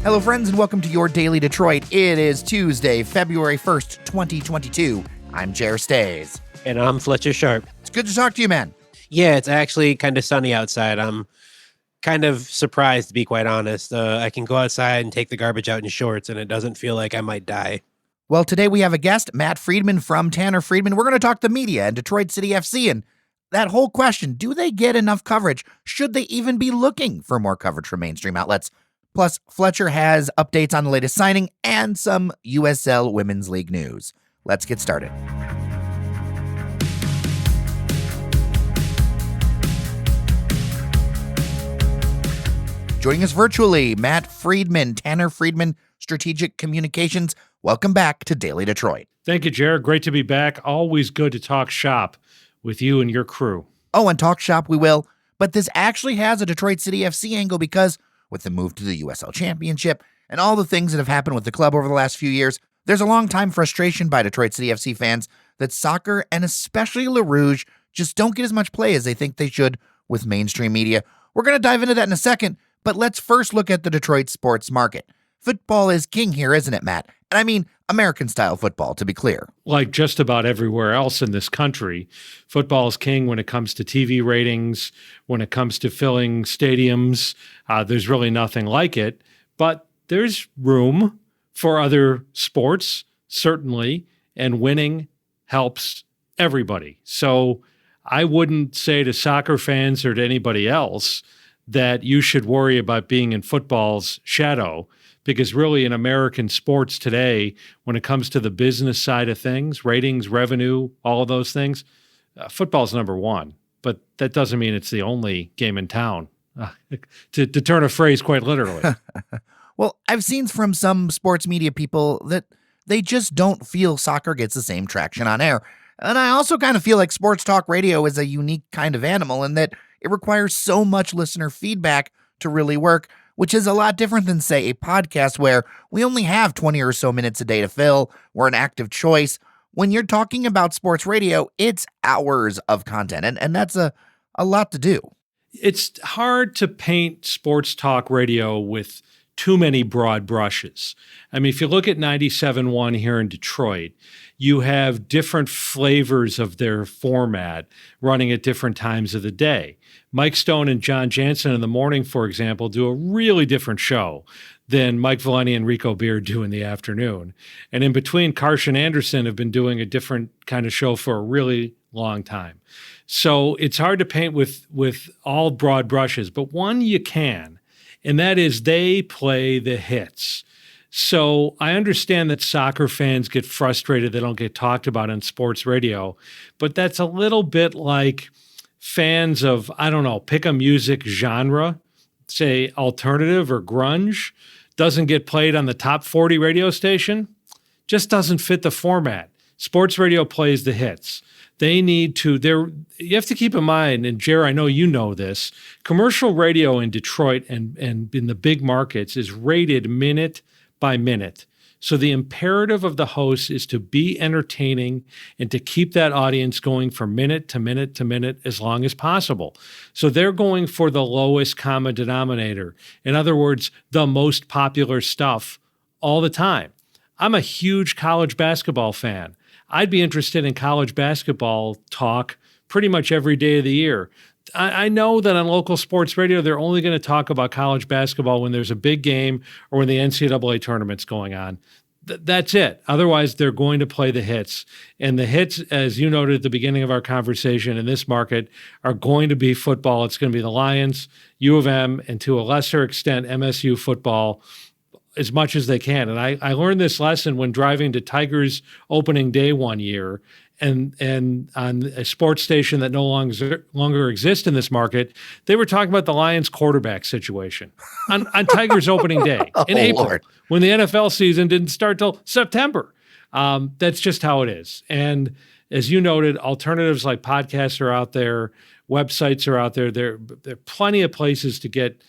Hello, friends, and welcome to your Daily Detroit. It is Tuesday, February 1st, 2022. I'm Jer Stays. And I'm Fletcher Sharp. It's good to talk to you, man. Yeah, it's actually kind of sunny outside. I'm kind of surprised, to be quite honest. I can go outside and take the garbage out in shorts, and it doesn't feel like I might die. Well, today we have a guest, Matt Friedman from Tanner Friedman. We're going to talk the media and Detroit City FC and that whole question. Do they get enough coverage? Should they even be looking for more coverage from mainstream outlets? Plus, Fletcher has updates on the latest signing and some USL Women's League news. Let's get started. Joining us virtually, Matt Friedman, Tanner Friedman, Strategic Communications. Welcome back to Daily Detroit. Thank you, Jared. Great to be back. Always good to talk shop with you and your crew. Oh, and talk shop we will. But this actually has a Detroit City FC angle because with the move to the USL Championship and all the things that have happened with the club over the last few years, there's a long-time frustration by Detroit City FC fans that soccer and especially Le Rouge just don't get as much play as they think they should with mainstream media. We're going to dive into that in a second, but let's first look at the Detroit sports market. Football is king here, isn't it, Matt? And I mean American-style football, to be clear. Like just about everywhere else in this country, football is king when it comes to TV ratings, when it comes to filling stadiums. There's really nothing like it. But there's room for other sports, certainly, and winning helps everybody. So I wouldn't say to soccer fans or to anybody else that you should worry about being in football's shadow. Because really in American sports today, when it comes to the business side of things, ratings, revenue, all of those things, football's number one. But that doesn't mean it's the only game in town, to turn a phrase quite literally. Well, I've seen from some sports media people that they just don't feel soccer gets the same traction on air. And I also kind of feel like sports talk radio is a unique kind of animal in that it requires so much listener feedback to really work, which is a lot different than, say, a podcast where we only have 20 or so minutes a day to fill. We're an active choice. When you're talking about sports radio, it's hours of content, and that's a lot to do. It's hard to paint sports talk radio with too many broad brushes. I mean, if you look at 97.1 here in Detroit, you have different flavors of their format running at different times of the day. Mike Stone and John Jansen in the morning, for example, do a really different show than Mike Valeni and Rico Beard do in the afternoon. And in between, Karsh and Anderson have been doing a different kind of show for a really long time. So it's hard to paint with all broad brushes, but one you can, and that is they play the hits. So I understand that soccer fans get frustrated they don't get talked about on sports radio, but that's a little bit like fans of, I don't know, pick a music genre, say alternative or grunge, doesn't get played on the top 40 radio station, just doesn't fit the format. Sports radio plays the hits. They need to, you have to keep in mind, and Jer, I know you know this, commercial radio in Detroit and in the big markets is rated minute by minute. So the imperative of the host is to be entertaining and to keep that audience going from minute to minute to minute as long as possible. So they're going for the lowest common denominator. In other words, the most popular stuff all the time. I'm a huge college basketball fan. I'd be interested in college basketball talk pretty much every day of the year. I know that on local sports radio, they're only going to talk about college basketball when there's a big game or when the NCAA tournament's going on. That's it. Otherwise, they're going to play the hits. And the hits, as you noted at the beginning of our conversation in this market, are going to be football. It's going to be the Lions, U of M, and to a lesser extent, MSU football, as much as they can. And I learned this lesson when driving to Tigers opening day one year. And on a sports station that no longer exists in this market, they were talking about the Lions quarterback situation on Tigers opening day in April, Lord, when the NFL season didn't start till September. That's just how it is. And as you noted, alternatives like podcasts are out there, websites are out there. There are plenty of places to get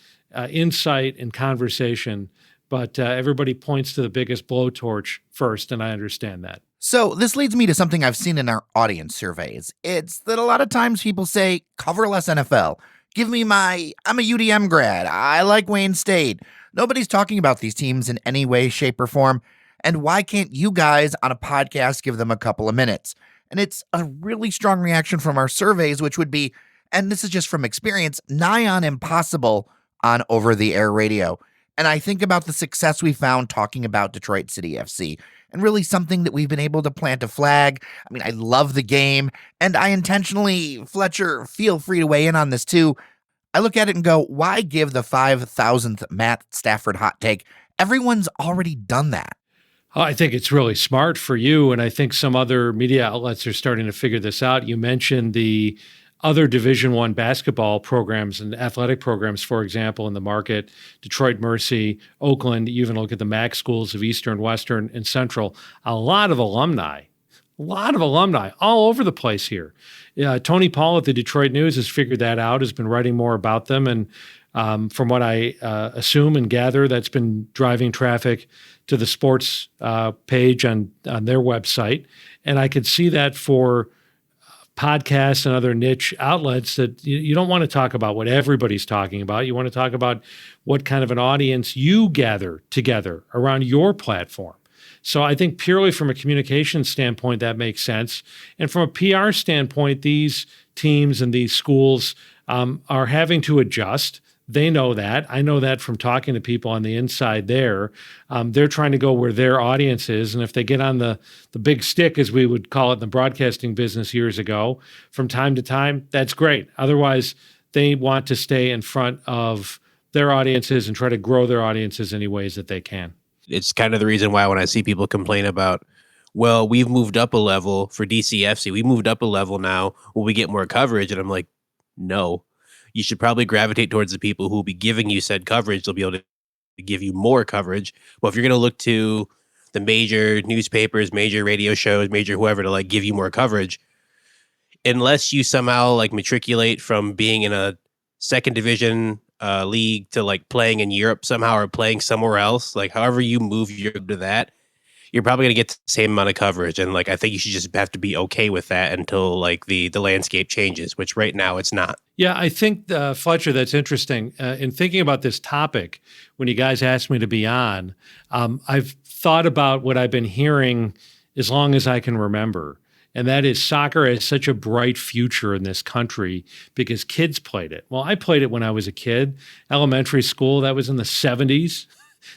insight and conversation, but everybody points to the biggest blowtorch first, and I understand that. So this leads me to something I've seen in our audience surveys. It's that a lot of times people say, cover less NFL. I'm a UDM grad. I like Wayne State. Nobody's talking about these teams in any way, shape, or form. And why can't you guys on a podcast give them a couple of minutes? And it's a really strong reaction from our surveys, which would be, and this is just from experience, nigh on impossible on over-the-air radio. And I think about the success we found talking about Detroit City FC, and really something that we've been able to plant a flag. I mean, I love the game, and I intentionally, Fletcher, feel free to weigh in on this too. I look at it and go, why give the 5,000th Matt Stafford hot take? Everyone's already done that. I think it's really smart for you, and I think some other media outlets are starting to figure this out. You mentioned the other Division I basketball programs and athletic programs, for example, in the market, Detroit Mercy, Oakland, you even look at the MAC schools of Eastern, Western, and Central, a lot of alumni all over the place here. Tony Paul at the Detroit News has figured that out, has been writing more about them. And from what I assume and gather, that's been driving traffic to the sports page on their website. And I could see that for podcasts and other niche outlets that you don't want to talk about what everybody's talking about. You want to talk about what kind of an audience you gather together around your platform. So I think purely from a communication standpoint, that makes sense. And from a PR standpoint, these teams and these schools are having to adjust. They know that. I know that from talking to people on the inside there. They're trying to go where their audience is. And if they get on the big stick, as we would call it in the broadcasting business years ago, from time to time, that's great. Otherwise, they want to stay in front of their audiences and try to grow their audiences any ways that they can. It's kind of the reason why when I see people complain about, well, we've moved up a level for DCFC. We moved up a level now. Will we get more coverage? And I'm like, no. You should probably gravitate towards the people who will be giving you said coverage. They'll be able to give you more coverage. Well, if you're going to look to the major newspapers, major radio shows, major whoever to like give you more coverage, unless you somehow like matriculate from being in a second division league to like playing in Europe somehow or playing somewhere else, like however you move Europe to that, you're probably going to get the same amount of coverage. And like, I think you should just have to be okay with that until like the landscape changes, which right now it's not. Yeah, I think, Fletcher, that's interesting. In thinking about this topic, when you guys asked me to be on, I've thought about what I've been hearing as long as I can remember. And that is soccer has such a bright future in this country because kids played it. Well, I played it when I was a kid, elementary school. That was in the 70s.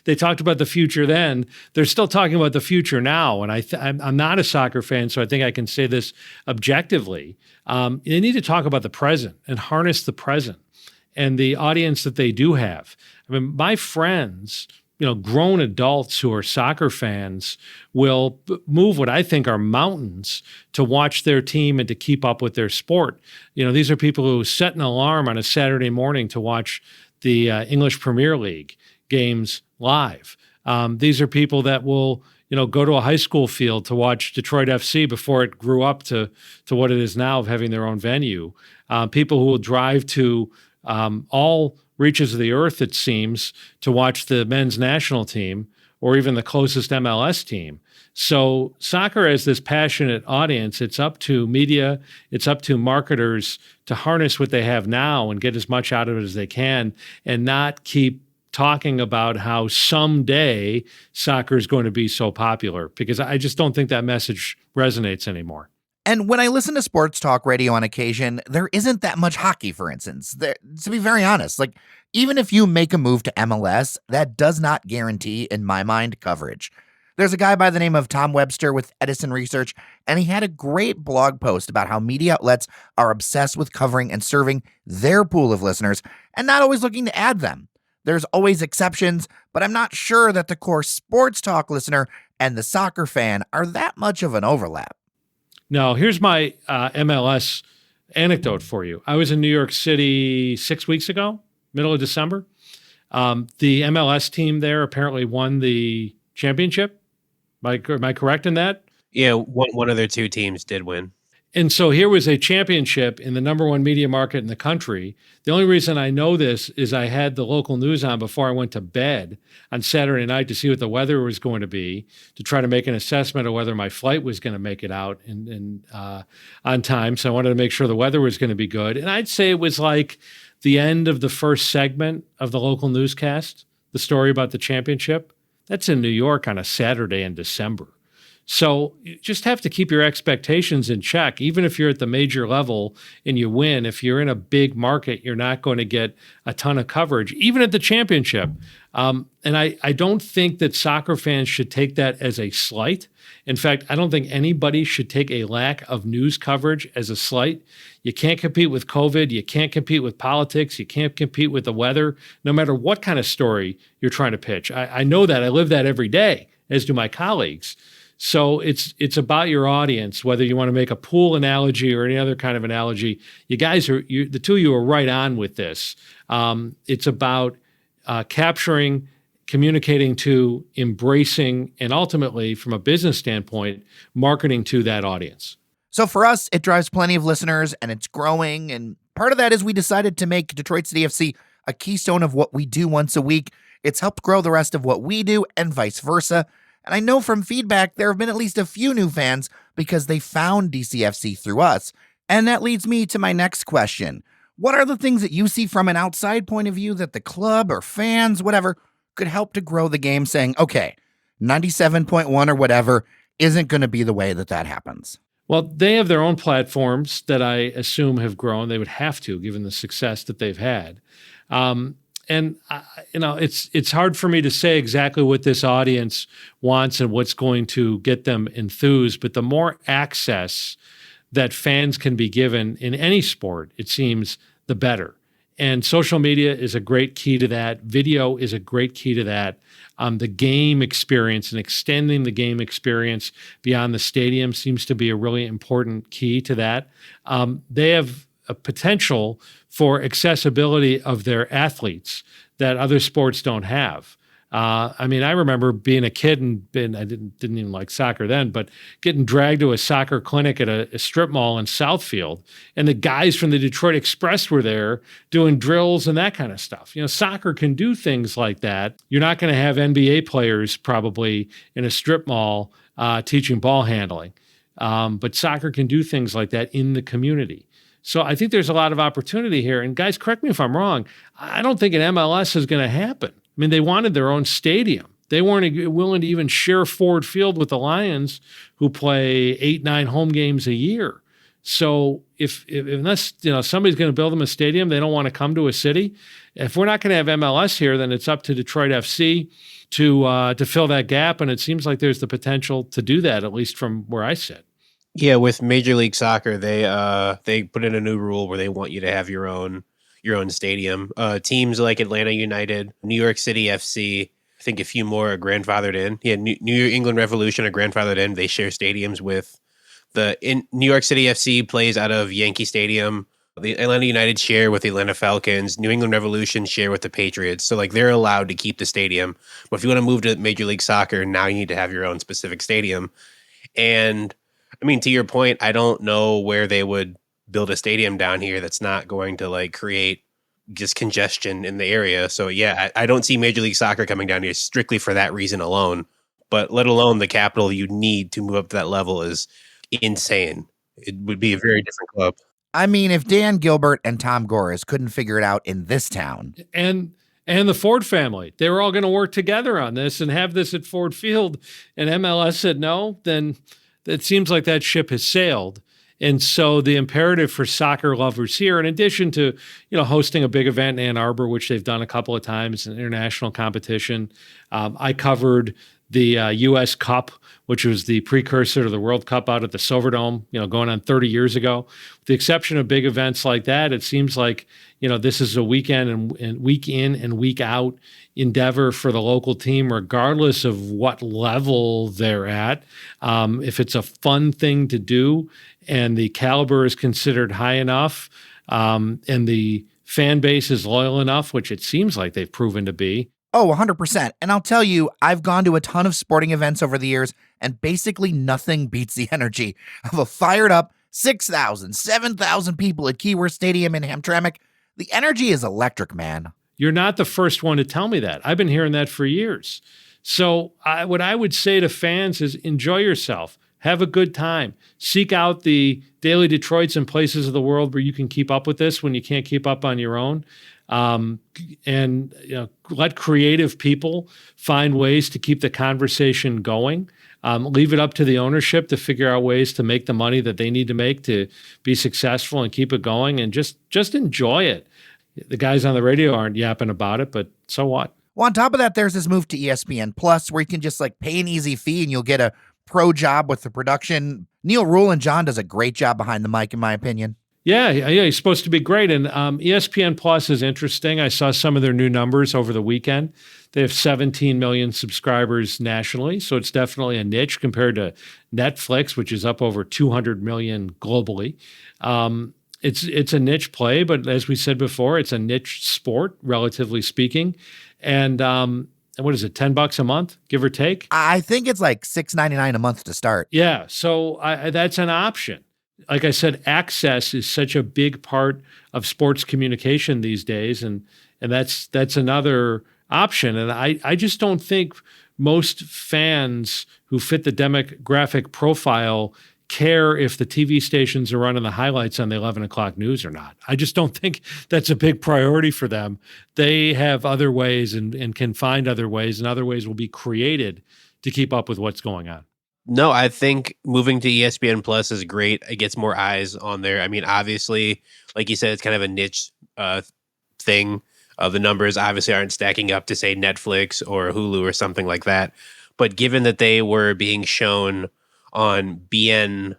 They talked about the future then. They're still talking about the future now. And I'm not a soccer fan, so I think I can say this objectively. They need to talk about the present and harness the present and the audience that they do have. I mean, my friends, grown adults who are soccer fans will move what I think are mountains to watch their team and to keep up with their sport. These are people who set an alarm on a Saturday morning to watch the English Premier League games live. These are people that will, go to a high school field to watch Detroit FC before it grew up to what it is now of having their own venue. People who will drive to all reaches of the earth, it seems, to watch the men's national team or even the closest MLS team. So soccer has this passionate audience. It's up to media, it's up to marketers to harness what they have now and get as much out of it as they can and not keep talking about how someday soccer is going to be so popular, because I just don't think that message resonates anymore. And when I listen to sports talk radio on occasion, there isn't that much hockey, for instance. To be very honest, like even if you make a move to MLS, that does not guarantee, in my mind, coverage. There's a guy by the name of Tom Webster with Edison Research, and he had a great blog post about how media outlets are obsessed with covering and serving their pool of listeners and not always looking to add them. There's always exceptions, but I'm not sure that the core sports talk listener and the soccer fan are that much of an overlap. No, here's my MLS anecdote for you. I was in New York City 6 weeks ago, middle of December. The MLS team there apparently won the championship. Am I correct in that? Yeah, one of their two teams did win. And so here was a championship in the number one media market in the country. The only reason I know this is I had the local news on before I went to bed on Saturday night to see what the weather was going to be, to try to make an assessment of whether my flight was going to make it out on time. So I wanted to make sure the weather was going to be good. And I'd say it was like the end of the first segment of the local newscast. the story about the championship, that's in New York on a Saturday in December. So you just have to keep your expectations in check. Even if you're at the major level and you win, if you're in a big market, you're not going to get a ton of coverage, even at the championship. And I don't think that soccer fans should take that as a slight. In fact, I don't think anybody should take a lack of news coverage as a slight. You can't compete with COVID. You can't compete with politics. You can't compete with the weather, no matter what kind of story you're trying to pitch. I know that. I live that every day, as do my colleagues. So it's about your audience, whether you want to make a pool analogy or any other kind of analogy. You guys the two of you are right on with this. It's about capturing, communicating to, embracing, and ultimately, from a business standpoint, marketing to that audience. So for us, it drives plenty of listeners and it's growing. And part of that is we decided to make Detroit City FC a keystone of what we do once a week. It's helped grow the rest of what we do and vice versa. And I know from feedback, there have been at least a few new fans because they found DCFC through us. And that leads me to my next question. What are the things that you see from an outside point of view that the club or fans, whatever, could help to grow the game, saying, okay, 97.1 or whatever isn't going to be the way that happens? Well, they have their own platforms that I assume have grown. They would have to, given the success that they've had. It's hard for me to say exactly what this audience wants and what's going to get them enthused, but the more access that fans can be given in any sport, it seems, the better. And social media is a great key to that. Video is a great key to that. The game experience and extending the game experience beyond the stadium seems to be a really important key to that. They have a potential for accessibility of their athletes that other sports don't have. I remember being a kid and I didn't even like soccer then, but getting dragged to a soccer clinic at a strip mall in Southfield, and the guys from the Detroit Express were there doing drills and that kind of stuff. Soccer can do things like that. You're not going to have NBA players probably in a strip mall teaching ball handling, but soccer can do things like that in the community. So I think there's a lot of opportunity here. And guys, correct me if I'm wrong, I don't think an MLS is going to happen. I mean, they wanted their own stadium. They weren't willing to even share Ford Field with the Lions, who play 8-9 home games a year. So unless somebody's going to build them a stadium, they don't want to come to a city. If we're not going to have MLS here, then it's up to Detroit FC to fill that gap. And it seems like there's the potential to do that, at least from where I sit. Yeah, with Major League Soccer, they put in a new rule where they want you to have your own stadium. Teams like Atlanta United, New York City FC, I think a few more are grandfathered in. Yeah, New England Revolution are grandfathered in. They share stadiums with New York City FC plays out of Yankee Stadium. The Atlanta United share with the Atlanta Falcons. New England Revolution share with the Patriots. So they're allowed to keep the stadium. But if you want to move to Major League Soccer, now you need to have your own specific stadium. And to your point, I don't know where they would build a stadium down here that's not going to create just congestion in the area. So yeah, I don't see Major League Soccer coming down here strictly for that reason alone, but let alone the capital you need to move up to that level is insane. It would be a very different club. If Dan Gilbert and Tom Gores couldn't figure it out in this town. And the Ford family, they were all going to work together on this and have this at Ford Field, and MLS said no, then it seems like that ship has sailed. And so the imperative for soccer lovers here, in addition to, hosting a big event in Ann Arbor, which they've done a couple of times, an international competition. I covered the U.S. Cup, which was the precursor to the World Cup out at the Silverdome, going on 30 years ago. With the exception of big events like that, it seems like, this is a weekend and week in and week out endeavor for the local team, regardless of what level they're at. If it's a fun thing to do and the caliber is considered high enough, and the fan base is loyal enough, which it seems like they've proven to be. Oh, 100%. And I'll tell you, I've gone to a ton of sporting events over the years, and basically nothing beats the energy of a fired up 6,000, 7,000 people at Keyworth Stadium in Hamtramck. The energy is electric, man. You're not the first one to tell me that. I've been hearing that for years. So what I would say to fans is enjoy yourself. Have a good time. Seek out the Daily Detroits and places of the world where you can keep up with this when you can't keep up on your own. And let creative people find ways to keep the conversation going. Leave it up to the ownership to figure out ways to make the money that they need to make to be successful and keep it going, and just enjoy it. The guys on the radio aren't yapping about it, but so what? Well, on top of that, there's this move to ESPN Plus where you can just like pay an easy fee and you'll get a pro job with the production. Neil Rule and John does a great job behind the mic, in my opinion. Yeah, he's supposed to be great. And ESPN Plus is interesting. I saw some of their new numbers over the weekend. They have 17 million subscribers nationally, so it's definitely a niche compared to Netflix, which is up over 200 million globally. It's a niche play, but as we said before, it's a niche sport, relatively speaking. And what is it, $10 a month, give or take? I think it's like $6.99 a month to start. Yeah, so that's an option. Like I said, access is such a big part of sports communication these days, and that's another option. And I just don't think most fans who fit the demographic profile care if the TV stations are running the highlights on the 11 o'clock news or not. I just don't think that's a big priority for them. They have other ways and can find other ways, and other ways will be created to keep up with what's going on. No, I think moving to ESPN Plus is great. It gets more eyes on there. I mean, obviously, like you said, it's kind of a niche thing. The numbers obviously aren't stacking up to, say, Netflix or Hulu or something like that. But given that they were being shown on BN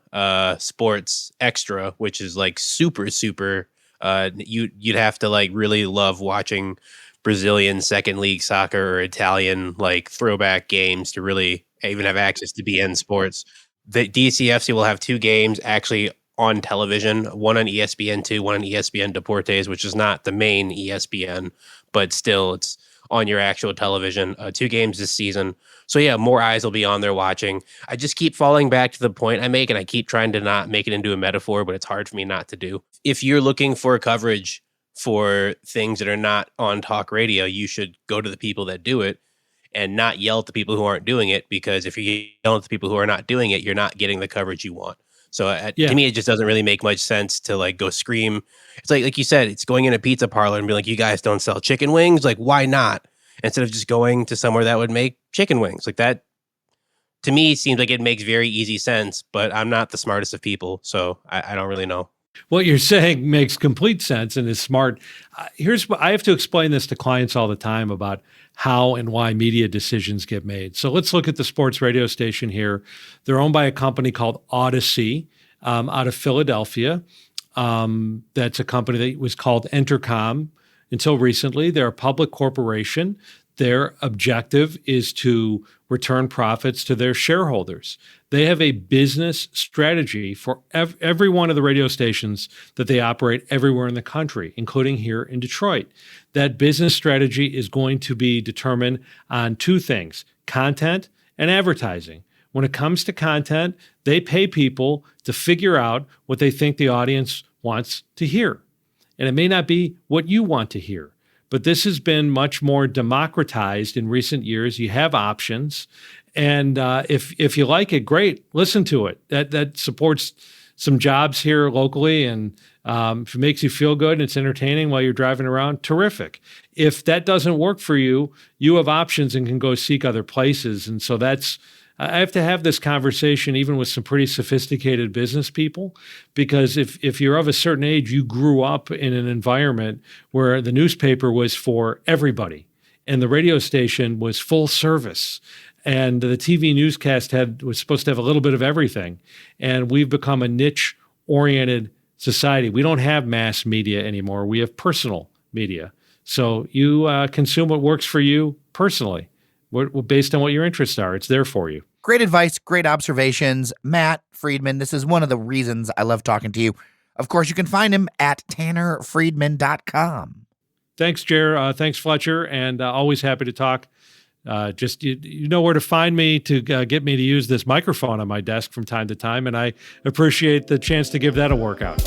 Sports Extra, which is like super, you'd have to like really love watching Brazilian second league soccer or Italian like throwback games to really even have access to BN Sports. The DCFC will have 2 games actually on television, one on ESPN2, one on ESPN Deportes, which is not the main ESPN, but still it's on your actual television. 2 games this season. So yeah, more eyes will be on there watching. I just keep falling back to the point I make, and I keep trying to not make it into a metaphor, but it's hard for me not to do. If you're looking for coverage for things that are not on talk radio, you should go to the people that do it and not yell at the people who aren't doing it, because if you yell at the people who are not doing it, you're not getting the coverage you want. So to me, it just doesn't really make much sense to like go scream. It's like you said, it's going in a pizza parlor and be like, you guys don't sell chicken wings? Like, why not? Instead of just going to somewhere that would make chicken wings. Like that, to me, seems like it makes very easy sense, but I'm not the smartest of people, so I don't really know. What you're saying makes complete sense and is smart. Here's what I have to explain this to clients all the time about how and why media decisions get made. So let's look at the sports radio station here. They're owned by a company called Odyssey out of Philadelphia. That's a company that was called Entercom until recently. They're a public corporation. Their objective is to return profits to their shareholders. They have a business strategy for every one of the radio stations that they operate everywhere in the country, including here in Detroit. That business strategy is going to be determined on 2 things, content and advertising. When it comes to content, they pay people to figure out what they think the audience wants to hear. And it may not be what you want to hear. But this has been much more democratized in recent years. You have options. And if you like it, great, listen to it. That supports some jobs here locally. And if it makes you feel good and it's entertaining while you're driving around, terrific. If that doesn't work for you, you have options and can go seek other places. And so I have to have this conversation even with some pretty sophisticated business people, because if you're of a certain age, you grew up in an environment where the newspaper was for everybody and the radio station was full service and the TV newscast was supposed to have a little bit of everything. And we've become a niche-oriented society. We don't have mass media anymore. We have personal media. So you consume what works for you personally. Based on what your interests are. It's there for you. Great advice, great observations. Matt Friedman, this is one of the reasons I love talking to you. Of course, you can find him at tannerfriedman.com. Thanks, Jer. Thanks, Fletcher. And always happy to talk. Just you know where to find me to get me to use this microphone on my desk from time to time. And I appreciate the chance to give that a workout.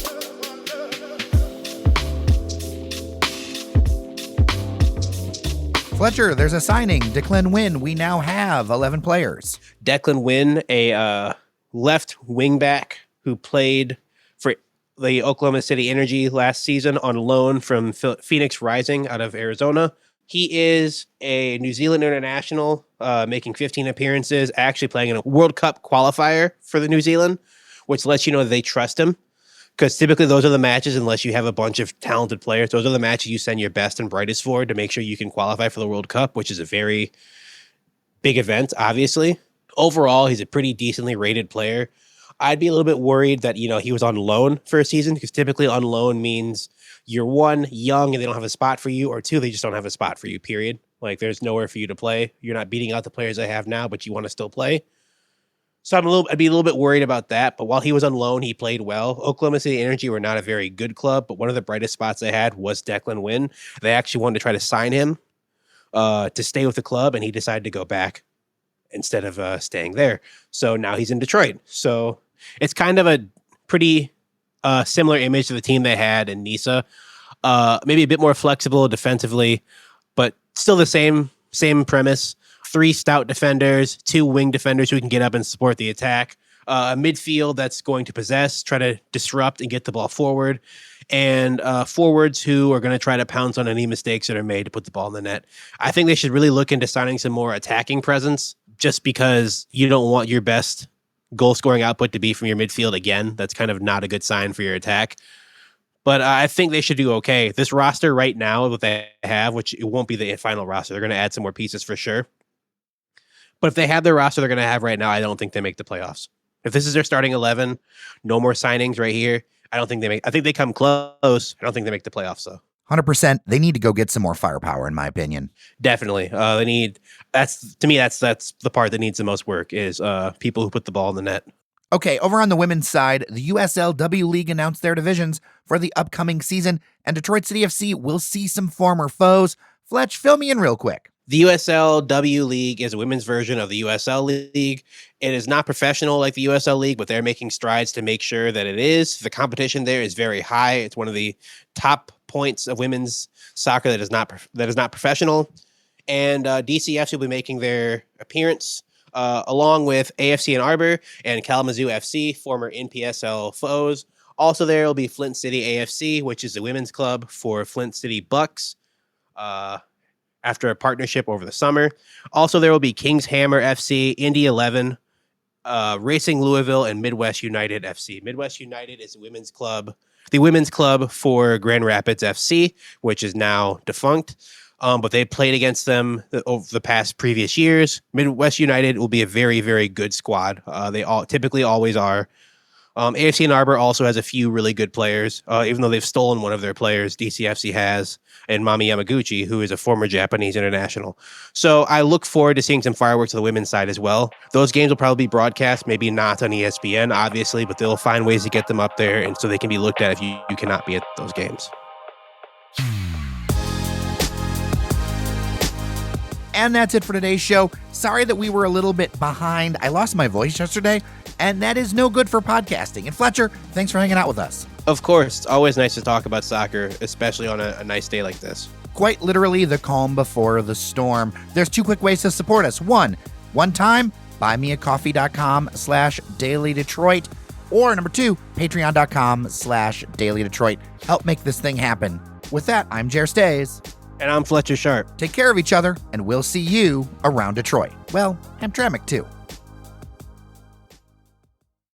Fletcher, there's a signing. Declan Wynn, we now have 11 players. Declan Wynn, a left wingback who played for the Oklahoma City Energy last season on loan from Phoenix Rising out of Arizona. He is a New Zealand international, making 15 appearances, actually playing in a World Cup qualifier for the New Zealand, which lets you know that they trust him. Because typically those are the matches, unless you have a bunch of talented players, those are the matches you send your best and brightest for to make sure you can qualify for the World Cup, which is a very big event, obviously. Overall, he's a pretty decently rated player. I'd be a little bit worried that, he was on loan for a season, because typically on loan means you're one, young, and they don't have a spot for you, or two, they just don't have a spot for you, period. Like, there's nowhere for you to play. You're not beating out the players I have now, but you want to still play. So I'd be a little bit worried about that. But while he was on loan, he played well. Oklahoma City Energy were not a very good club, but one of the brightest spots they had was Declan Wynn. They actually wanted to try to sign him to stay with the club, and he decided to go back instead of staying there. So now he's in Detroit. So it's kind of a pretty similar image to the team they had in Nisa. Maybe a bit more flexible defensively, but still the same premise. 3 stout defenders, 2 wing defenders who can get up and support the attack, a midfield that's going to possess, try to disrupt and get the ball forward, and forwards who are going to try to pounce on any mistakes that are made to put the ball in the net. I think they should really look into signing some more attacking presence, just because you don't want your best goal scoring output to be from your midfield again. That's kind of not a good sign for your attack. But I think they should do okay. This roster right now, what they have, which it won't be the final roster, they're going to add some more pieces for sure. But if they have the roster they're going to have right now, I don't think they make the playoffs. If this is their starting 11, no more signings right here, I think they come close. I don't think they make the playoffs, though. 100%. They need to go get some more firepower, in my opinion. Definitely. That's the part that needs the most work is people who put the ball in the net. Okay, over on the women's side, the USLW League announced their divisions for the upcoming season, and Detroit City FC will see some former foes. Fletch, fill me in real quick. The USLW League is a women's version of the USL League. It is not professional like the USL League, but they're making strides to make sure that it is. The competition there is very high. It's one of the top points of women's soccer that is not professional. And DCFC will be making their appearance along with AFC Ann Arbor and Kalamazoo FC, former NPSL foes. Also there will be Flint City AFC, which is the women's club for Flint City Bucks. After a partnership over the summer. Also, there will be Kings Hammer FC, Indy 11, Racing Louisville, and Midwest United FC. Midwest United is the women's club for Grand Rapids FC, which is now defunct. But they played against them over the past previous years. Midwest United will be a very, very good squad. They typically always are. AFC Ann Arbor also has a few really good players, even though they've stolen one of their players, DCFC has, and Mami Yamaguchi, who is a former Japanese international. So I look forward to seeing some fireworks on the women's side as well. Those games will probably be broadcast, maybe not on ESPN, obviously, but they'll find ways to get them up there, and so they can be looked at if you cannot be at those games. And that's it for today's show. Sorry that we were a little bit behind. I lost my voice yesterday, and that is no good for podcasting. And Fletcher, thanks for hanging out with us. Of course, it's always nice to talk about soccer, especially on a nice day like this. Quite literally the calm before the storm. There's 2 quick ways to support us. One time, buymeacoffee.com/dailydetroit. Or number 2, patreon.com/dailydetroit. Help make this thing happen. With that, I'm Jer Stays. And I'm Fletcher Sharp. Take care of each other, and we'll see you around Detroit. Well, Hamtramck too.